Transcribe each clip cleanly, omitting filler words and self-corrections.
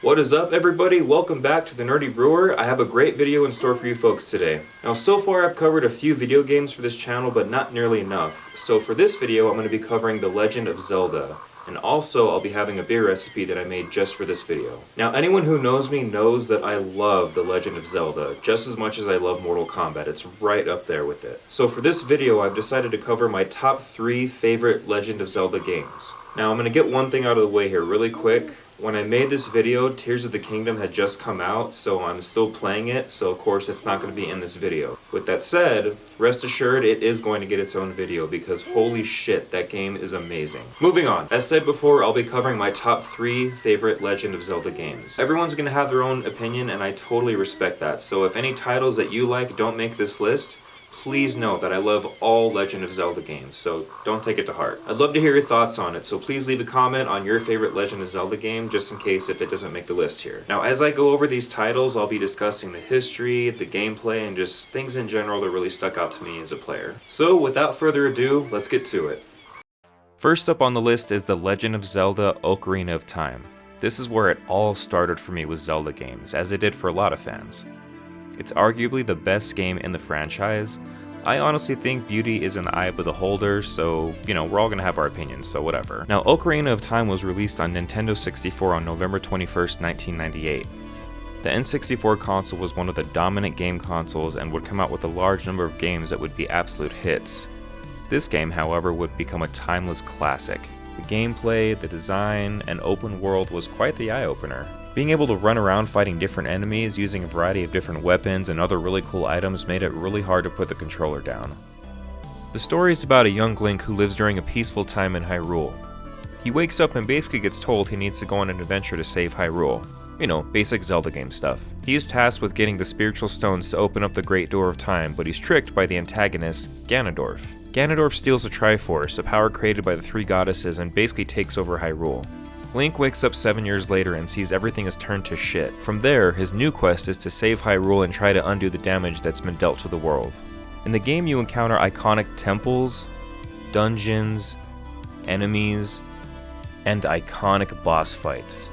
What is up, everybody? Welcome back to the Nerdy Brewer. I have a great video in store for you folks today. Now, so far I've covered a few video games for this channel, but not nearly enough. So for this video, I'm going to be covering The Legend of Zelda. And also, I'll be having a beer recipe that I made just for this video. Now, anyone who knows me knows that I love The Legend of Zelda, just as much as I love Mortal Kombat. It's right up there with it. So for this video, I've decided to cover my top 3 favorite Legend of Zelda games. Now, I'm going to get one thing out of the way here really quick. When I made this video, Tears of the Kingdom had just come out, so I'm still playing it, so of course it's not going to be in this video. With that said, rest assured it is going to get its own video because holy shit, that game is amazing. Moving on. As said before, I'll be covering my top 3 favorite Legend of Zelda games. Everyone's going to have their own opinion and I totally respect that, so if any titles that you like don't make this list, please know that I love all Legend of Zelda games, so don't take it to heart. I'd love to hear your thoughts on it, so please leave a comment on your favorite Legend of Zelda game, just in case if it doesn't make the list here. Now, as I go over these titles, I'll be discussing the history, the gameplay, and just things in general that really stuck out to me as a player. So, without further ado, let's get to it. First up on the list is The Legend of Zelda Ocarina of Time. This is where it all started for me with Zelda games, as it did for a lot of fans. It's arguably the best game in the franchise. I honestly think beauty is in the eye of the beholder, so, we're all gonna have our opinions, so whatever. Now, Ocarina of Time was released on Nintendo 64 on November 21st, 1998. The N64 console was one of the dominant game consoles and would come out with a large number of games that would be absolute hits. This game, however, would become a timeless classic. The gameplay, the design, and open world was quite the eye-opener. Being able to run around fighting different enemies using a variety of different weapons and other really cool items made it really hard to put the controller down. The story is about a young Link who lives during a peaceful time in Hyrule. He wakes up and basically gets told he needs to go on an adventure to save Hyrule. Basic Zelda game stuff. He is tasked with getting the spiritual stones to open up the Great Door of Time, but he's tricked by the antagonist, Ganondorf. Ganondorf steals the Triforce, a power created by the 3 goddesses, and basically takes over Hyrule. Link wakes up 7 years later and sees everything has turned to shit. From there, his new quest is to save Hyrule and try to undo the damage that's been dealt to the world. In the game, you encounter iconic temples, dungeons, enemies, and iconic boss fights.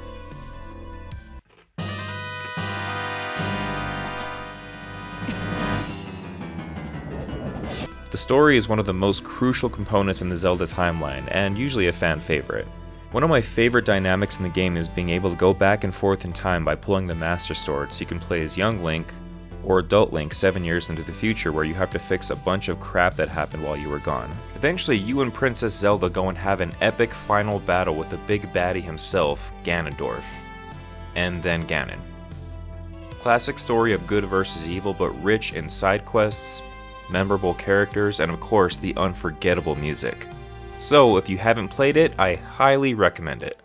The story is one of the most crucial components in the Zelda timeline, and usually a fan favorite. One of my favorite dynamics in the game is being able to go back and forth in time by pulling the Master Sword, so you can play as young Link, or adult Link 7 years into the future where you have to fix a bunch of crap that happened while you were gone. Eventually, you and Princess Zelda go and have an epic final battle with the big baddie himself, Ganondorf. And then Ganon. Classic story of good versus evil, but rich in side quests, memorable characters, and of course the unforgettable music. So if you haven't played it, I highly recommend it.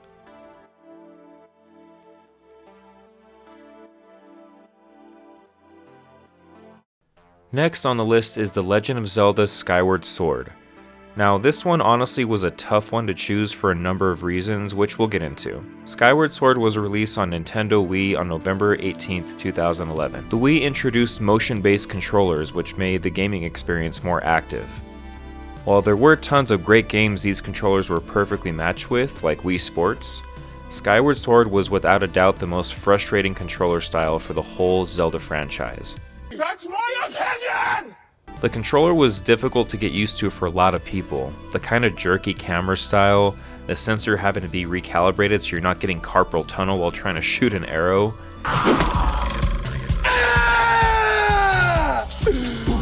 Next on the list is The Legend of Zelda Skyward Sword. Now this one honestly was a tough one to choose for a number of reasons, which we'll get into. Skyward Sword was released on Nintendo Wii on November 18th, 2011. The Wii introduced motion-based controllers, which made the gaming experience more active. While there were tons of great games these controllers were perfectly matched with, like Wii Sports, Skyward Sword was without a doubt the most frustrating controller style for the whole Zelda franchise. That's my opinion! The controller was difficult to get used to for a lot of people. The kind of jerky camera style, the sensor having to be recalibrated so you're not getting carpal tunnel while trying to shoot an arrow.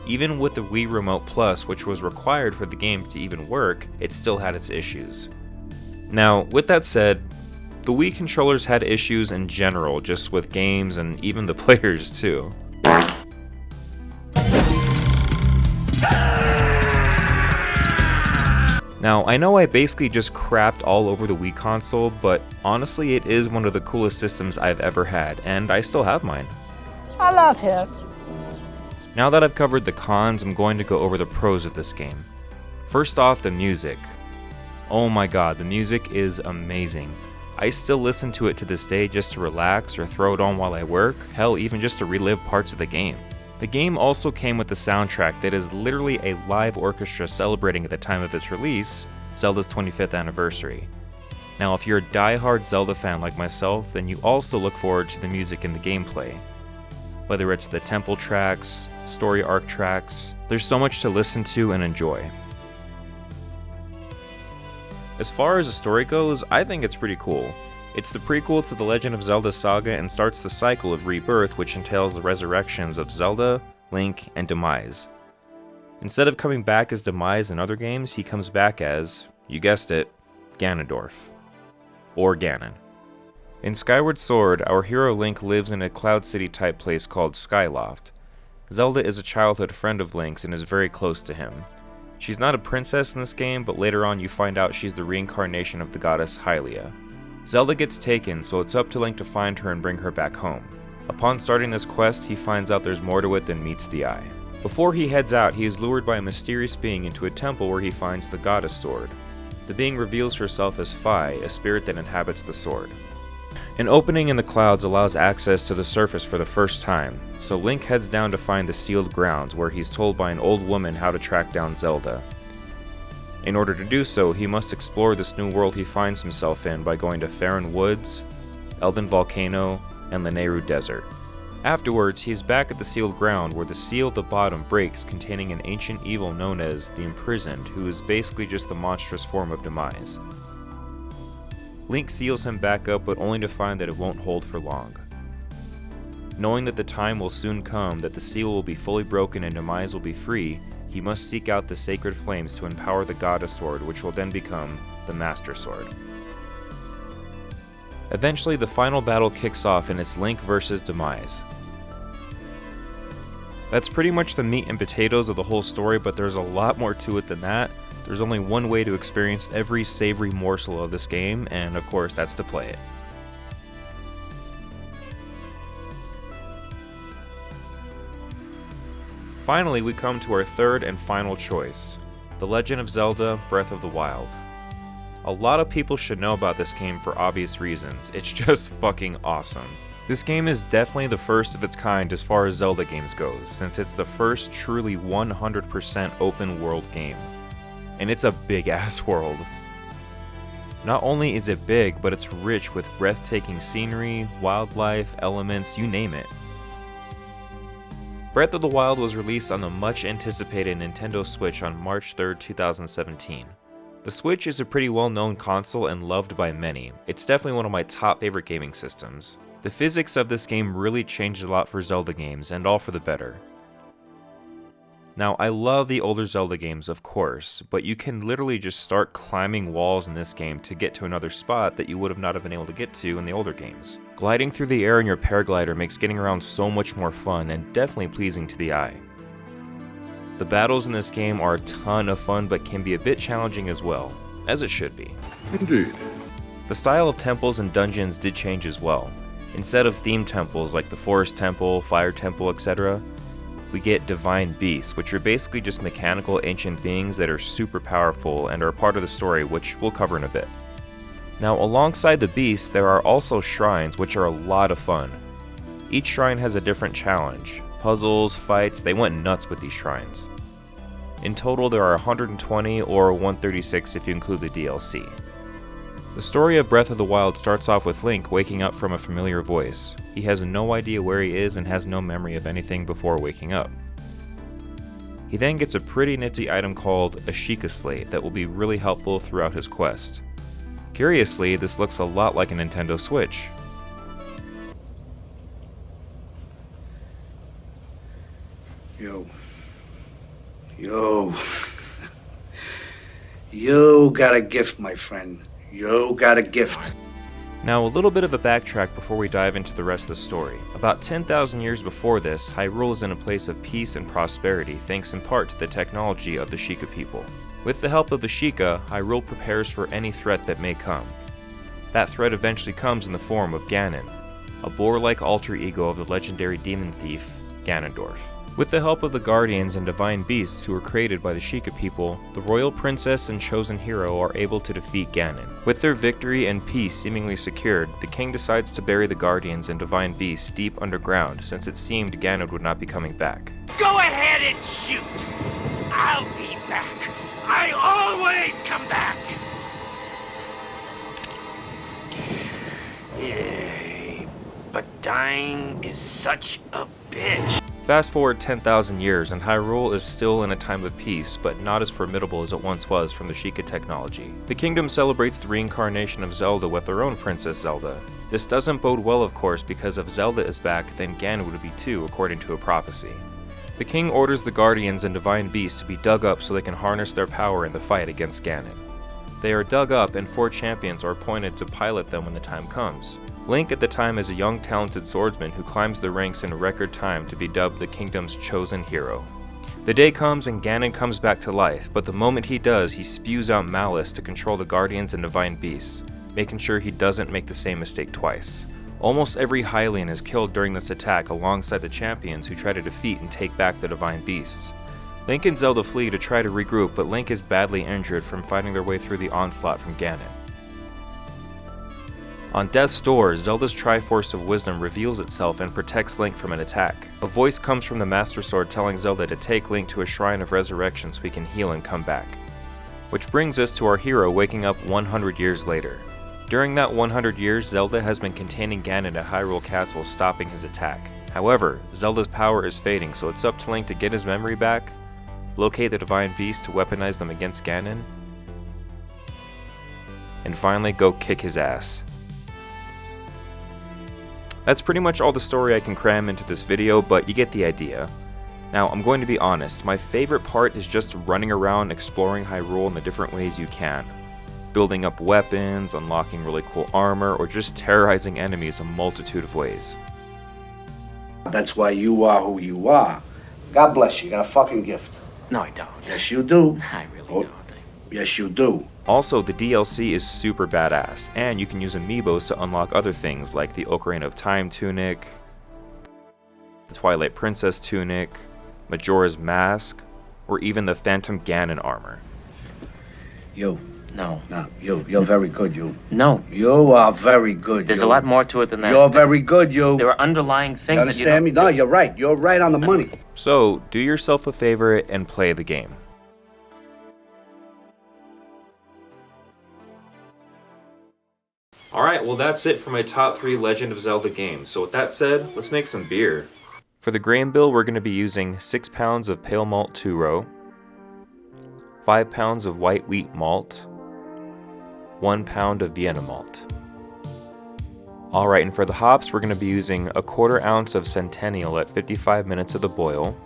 Even with the Wii Remote Plus, which was required for the game to even work, it still had its issues. Now, with that said, the Wii controllers had issues in general, just with games and even the players too. Now, I know I basically just crapped all over the Wii console, but honestly it is one of the coolest systems I've ever had, and I still have mine. I love him. Now that I've covered the cons, I'm going to go over the pros of this game. First off, the music. Oh my god, the music is amazing. I still listen to it to this day just to relax or throw it on while I work, hell, even just to relive parts of the game. The game also came with a soundtrack that is literally a live orchestra celebrating at the time of its release, Zelda's 25th anniversary. Now, if you're a die-hard Zelda fan like myself, then you also look forward to the music in the gameplay. Whether it's the temple tracks, story arc tracks, there's so much to listen to and enjoy. As far as the story goes, I think it's pretty cool. It's the prequel to the Legend of Zelda saga and starts the cycle of rebirth, which entails the resurrections of Zelda, Link, and Demise. Instead of coming back as Demise in other games, he comes back as, you guessed it, Ganondorf. Or Ganon. In Skyward Sword, our hero Link lives in a Cloud City type place called Skyloft. Zelda is a childhood friend of Link's and is very close to him. She's not a princess in this game, but later on you find out she's the reincarnation of the goddess Hylia. Zelda gets taken, so it's up to Link to find her and bring her back home. Upon starting this quest, he finds out there's more to it than meets the eye. Before he heads out, he is lured by a mysterious being into a temple where he finds the goddess sword. The being reveals herself as Fi, a spirit that inhabits the sword. An opening in the clouds allows access to the surface for the first time, so Link heads down to find the sealed grounds, where he's told by an old woman how to track down Zelda. In order to do so, he must explore this new world he finds himself in by going to Faron Woods, Elden Volcano, and Lanayru Desert. Afterwards, he's back at the sealed ground where the seal at the bottom breaks, containing an ancient evil known as the Imprisoned, who is basically just the monstrous form of Demise. Link seals him back up, but only to find that it won't hold for long. Knowing that the time will soon come that the seal will be fully broken and Demise will be free, he must seek out the sacred flames to empower the goddess sword, which will then become the Master Sword. Eventually, the final battle kicks off and it's Link versus Demise. That's pretty much the meat and potatoes of the whole story, but there's a lot more to it than that. There's only one way to experience every savory morsel of this game, and of course that's to play it. Finally, we come to our third and final choice, The Legend of Zelda: Breath of the Wild. A lot of people should know about this game for obvious reasons. It's just fucking awesome. This game is definitely the first of its kind as far as Zelda games goes, since it's the first truly 100% open world game. And it's a big ass world. Not only is it big, but it's rich with breathtaking scenery, wildlife, elements, you name it. Breath of the Wild was released on the much anticipated Nintendo Switch on March 3rd, 2017. The Switch is a pretty well-known console and loved by many. It's definitely one of my top favorite gaming systems. The physics of this game really changed a lot for Zelda games, and all for the better. Now, I love the older Zelda games, of course, but you can literally just start climbing walls in this game to get to another spot that you would have not have been able to get to in the older games. Gliding through the air in your paraglider makes getting around so much more fun and definitely pleasing to the eye. The battles in this game are a ton of fun, but can be a bit challenging as well, as it should be. Indeed. The style of temples and dungeons did change as well. Instead of themed temples like the Forest Temple, Fire Temple, etc., we get divine beasts, which are basically just mechanical ancient beings that are super powerful and are a part of the story, which we'll cover in a bit. Now, alongside the beasts, there are also shrines, which are a lot of fun. Each shrine has a different challenge. Puzzles, fights, they went nuts with these shrines. In total, there are 120 or 136 if you include the DLC. The story of Breath of the Wild starts off with Link waking up from a familiar voice. He has no idea where he is and has no memory of anything before waking up. He then gets a pretty nifty item called a Sheikah Slate that will be really helpful throughout his quest. Curiously, this looks a lot like a Nintendo Switch. You got a gift, my friend. You got a gift. Now, a little bit of a backtrack before we dive into the rest of the story. About 10,000 years before this, Hyrule is in a place of peace and prosperity thanks in part to the technology of the Sheikah people. With the help of the Sheikah, Hyrule prepares for any threat that may come. That threat eventually comes in the form of Ganon, a boar-like alter ego of the legendary demon thief, Ganondorf. With the help of the Guardians and Divine Beasts who were created by the Sheikah people, the royal princess and chosen hero are able to defeat Ganon. With their victory and peace seemingly secured, the king decides to bury the Guardians and Divine Beasts deep underground since it seemed Ganon would not be coming back. Go ahead and shoot! I'll be back! I always come back! Dying is such a bitch. Fast forward 10,000 years and Hyrule is still in a time of peace, but not as formidable as it once was from the Sheikah technology. The kingdom celebrates the reincarnation of Zelda with their own Princess Zelda. This doesn't bode well, of course, because if Zelda is back, then Ganon would be too, according to a prophecy. The king orders the Guardians and Divine Beasts to be dug up so they can harness their power in the fight against Ganon. They are dug up and 4 champions are appointed to pilot them when the time comes. Link at the time is a young talented swordsman who climbs the ranks in record time to be dubbed the kingdom's chosen hero. The day comes and Ganon comes back to life, but the moment he does, he spews out malice to control the Guardians and Divine Beasts, making sure he doesn't make the same mistake twice. Almost every Hylian is killed during this attack alongside the champions who try to defeat and take back the Divine Beasts. Link and Zelda flee to try to regroup, but Link is badly injured from fighting their way through the onslaught from Ganon. On death's door, Zelda's Triforce of Wisdom reveals itself and protects Link from an attack. A voice comes from the Master Sword telling Zelda to take Link to a Shrine of Resurrection so he can heal and come back. Which brings us to our hero waking up 100 years later. During that 100 years, Zelda has been containing Ganon at Hyrule Castle, stopping his attack. However, Zelda's power is fading, so it's up to Link to get his memory back, locate the Divine Beast to weaponize them against Ganon, and finally go kick his ass. That's pretty much all the story I can cram into this video, but you get the idea. Now, I'm going to be honest, my favorite part is just running around exploring Hyrule in the different ways you can. Building up weapons, unlocking really cool armor, or just terrorizing enemies a multitude of ways. That's why you are who you are. God bless you. You got a fucking gift. No, I don't. Yes, you do. I really Oh. don't. Yes, you do. Also, the DLC is super badass, and you can use amiibos to unlock other things like the Ocarina of Time tunic, the Twilight Princess tunic, Majora's Mask, or even the Phantom Ganon armor. You. No. No, you're very good, you. No. You are very good, There's you. a lot more to it than that. You're very good, you. There are underlying You things that you understand don't... me? No, you're right. You're right on the money. So, do yourself a favor and play the game. Alright, well that's it for my top 3 Legend of Zelda games. So with that said, let's make some beer. For the grain bill, we're going to be using 6 pounds of pale malt 2-row, 5 pounds of white wheat malt, 1 pound of Vienna malt. Alright, and for the hops, we're going to be using a 1/4 ounce of Centennial at 55 minutes of the boil,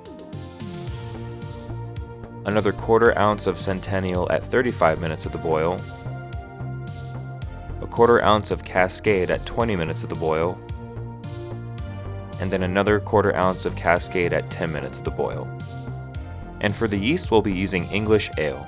another 1/4 ounce of Centennial at 35 minutes of the boil, a 1/4 ounce of Cascade at 20 minutes of the boil, and then another 1/4 ounce of Cascade at 10 minutes of the boil. And for the yeast, we'll be using English ale.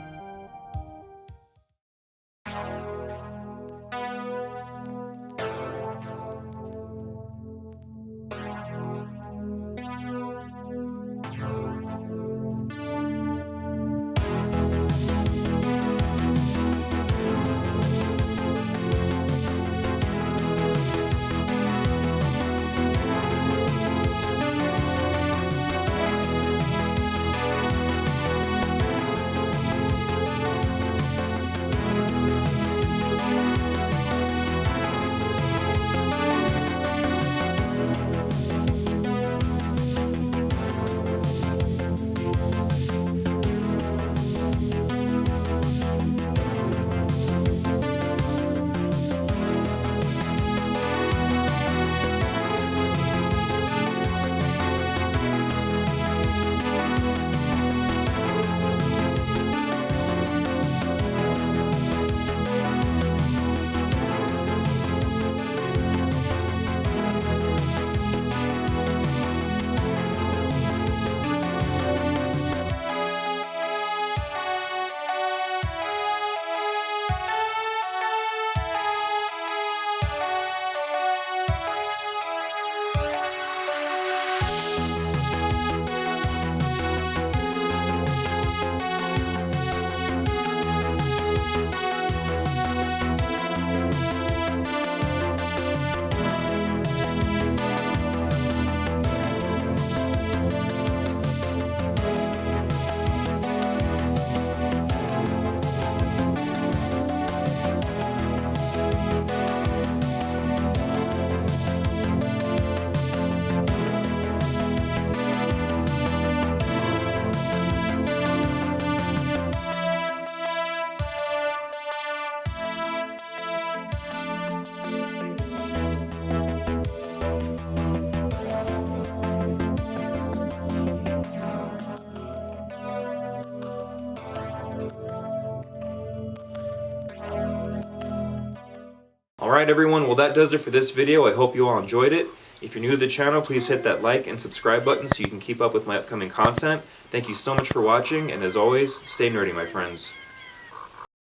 Alright everyone, well that does it for this video. I hope you all enjoyed it. If you're new to the channel, please hit that like and subscribe button so you can keep up with my upcoming content. Thank you so much for watching, and as always, stay nerdy, my friends.